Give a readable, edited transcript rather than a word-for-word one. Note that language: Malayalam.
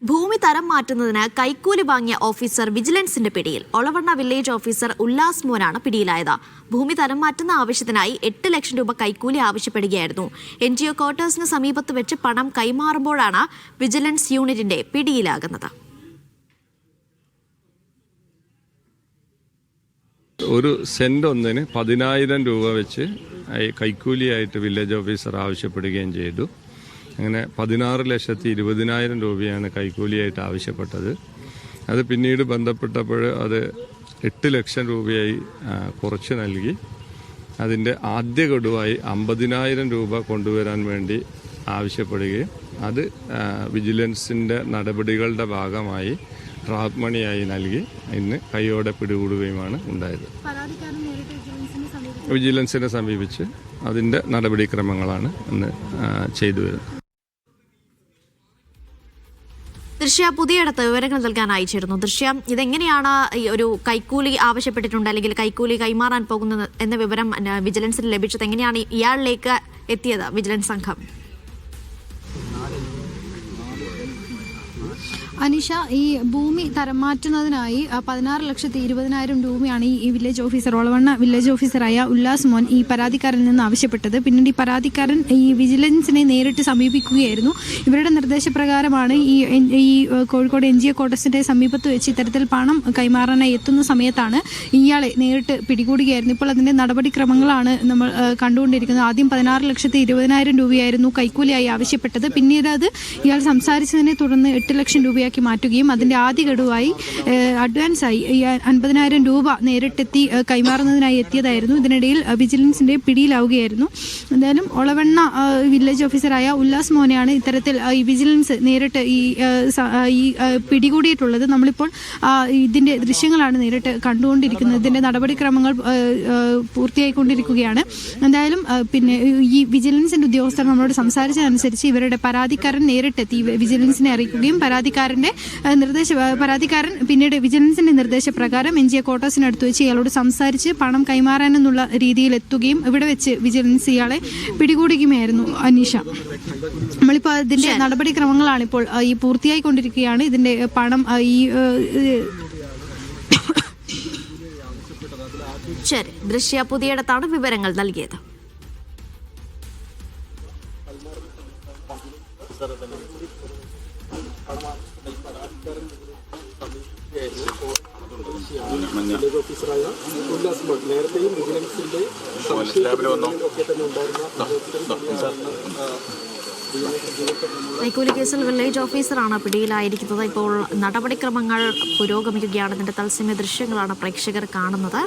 ഭൂമി തരം മാറ്റുന്നതിന് കൈക്കൂലി വാങ്ങിയ ഓഫീസർ വിജിലൻസിന്റെ പിടിയിൽ. ഒളവണ്ണ വില്ലേജ് ഓഫീസർ ഉല്ലാസ് മോനാണ് പിടിയിലായത്. ഭൂമി തരം മാറ്റുന്ന ആവശ്യത്തിനായി 8 ലക്ഷം രൂപ കൈക്കൂലി ആവശ്യപ്പെടുകയായിരുന്നു. NGO ക്വാർട്ടേഴ്സിന് സമീപത്ത് വെച്ച് പണം കൈമാറുമ്പോഴാണ് വിജിലൻസ് യൂണിറ്റിന്റെ പിടിയിലാകുന്നത്. ഒരു സെന്റ് ഒന്നിന് 10,000 രൂപ വെച്ച് കൈക്കൂലിയായിട്ട് വില്ലേജ് ഓഫീസർ ആവശ്യപ്പെടുകയും ചെയ്തു. അങ്ങനെ 16,20,000 രൂപയാണ് കൈക്കൂലിയായിട്ട് ആവശ്യപ്പെട്ടത്. അത് പിന്നീട് ബന്ധപ്പെട്ടപ്പോൾ അത് 8 ലക്ഷം രൂപയായി കുറച്ച് നൽകി. അതിൻ്റെ ആദ്യ ഗഡുവായി 50,000 രൂപ കൊണ്ടുവരാൻ വേണ്ടി ആവശ്യപ്പെടുകയും അത് വിജിലൻസിൻ്റെ നടപടികളുടെ ഭാഗമായി ട്രാപ്പ് മണിയായി നൽകി ഇന്ന് കൈയോടെ പിടികൂടുകയുമാണ് ഉണ്ടായത്. വിജിലൻസിനെ സമീപിച്ച് അതിൻ്റെ നടപടിക്രമങ്ങളാണ് ഇന്ന് ചെയ്തു വരുന്നത്. ദൃശ്യ പുതിയടത്ത് വിവരങ്ങൾ നൽകാൻ അയച്ചിരുന്നു. ദൃശ്യ, ഇതെങ്ങനെയാണ് ഒരു കൈക്കൂലി ആവശ്യപ്പെട്ടിട്ടുണ്ട് അല്ലെങ്കിൽ കൈക്കൂലി കൈമാറാൻ പോകുന്നത് എന്ന വിവരം വിജിലൻസിന് ലഭിച്ചത്? എങ്ങനെയാണ് ഇയാളിലേക്ക് എത്തിയത് വിജിലൻസ് സംഘം? അനിഷ, ഈ ഭൂമി തരം മാറ്റുന്നതിനായി 16,20,000 രൂപയാണ് ഈ വില്ലേജ് ഓഫീസർ, ഒളവണ്ണ വില്ലേജ് ഓഫീസറായ ഉല്ലാസ് മോൻ ഈ പരാതിക്കാരനിൽ നിന്ന് ആവശ്യപ്പെട്ടത്. പിന്നീട് ഈ പരാതിക്കാരൻ ഈ വിജിലൻസിനെ നേരിട്ട് സമീപിക്കുകയായിരുന്നു. ഇവരുടെ നിർദ്ദേശപ്രകാരമാണ് ഈ കോഴിക്കോട് NGO ക്വാർട്ടേഴ്സിന്റെ സമീപത്ത് വെച്ച് ഇത്തരത്തിൽ പണം കൈമാറാനായി എത്തുന്ന സമയത്താണ് ഇയാളെ നേരിട്ട് പിടികൂടുകയായിരുന്നു. ഇപ്പോൾ അതിന്റെ നടപടിക്രമങ്ങളാണ് നമ്മൾ കണ്ടുകൊണ്ടിരിക്കുന്നത്. ആദ്യം 16,20,000 രൂപയായിരുന്നു കൈക്കൂലിയായി ആവശ്യപ്പെട്ടത്. പിന്നീട് അത് ഇയാൾ സംസാരിച്ചതിനെ തുടർന്ന് 8 ലക്ഷം രൂപയാക്കി മാറ്റുകയും അതിന്റെ ആദ്യ ഗഡുവായി അഡ്വാൻസായി 50,000 രൂപ നേരിട്ടെത്തി കൈമാറുന്നതിനായി എത്തിയതായിരുന്നു. ഇതിനിടയിൽ വിജിലൻസിന്റെ പിടിയിലാവുകയായിരുന്നു. എന്തായാലും ഒളവണ്ണ വില്ലേജ് ഓഫീസറായ ഉല്ലാസ് മോനെയാണ് ഇത്തരത്തിൽ ഈ വിജിലൻസ് നേരിട്ട് ഈ പിടികൂടിയിട്ടുള്ളത്. നമ്മളിപ്പോൾ ഇതിന്റെ ദൃശ്യങ്ങളാണ് നേരിട്ട് കണ്ടുകൊണ്ടിരിക്കുന്നത്. ഇതിന്റെ നടപടിക്രമങ്ങൾ പൂർത്തിയായിക്കൊണ്ടിരിക്കുകയാണ്. എന്തായാലും പിന്നെ ഈ വിജിലൻസിന്റെ ഉദ്യോഗസ്ഥർ നമ്മളോട് സംസാരിച്ചതനുസരിച്ച് ഇവരുടെ പരാതിക്കാരൻ നേരിട്ടെത്തി വിജിലൻസിനെ അറിയിക്കുകയും പരാതിക്കാരൻ പിന്നീട് വിജിലൻസിന്റെ നിർദ്ദേശപ്രകാരം NGO ക്വാർട്ടേഴ്സിനടുത്ത് വെച്ച് ഇയാളോട് സംസാരിച്ച് പണം കൈമാറാനെന്നുള്ള രീതിയിൽ എത്തുകയും ഇവിടെ വെച്ച് വിജിലൻസ് ഇയാളെ പിടികൂടുകയുമായിരുന്നു. അനീഷ, നമ്മളിപ്പോൾ അതിന്റെ നടപടിക്രമങ്ങളാണ് ഇപ്പോൾ ഈ പൂർത്തിയായിക്കൊണ്ടിരിക്കുകയാണ്. ഇതിന്റെ പണം ശരി, ദൃശ്യ പുതിയടത്താണ് വിവരങ്ങൾ നൽകിയത്. കൈക്കൂലി കേസിൽ വില്ലേജ് ഓഫീസറാണ് പിടിയിലായിരിക്കുന്നത്. ഇപ്പോൾ നടപടിക്രമങ്ങൾ പുരോഗമിക്കുകയാണ്. ഇതിന്റെ തത്സമയ ദൃശ്യങ്ങളാണ് പ്രേക്ഷകർ കാണുന്നത്.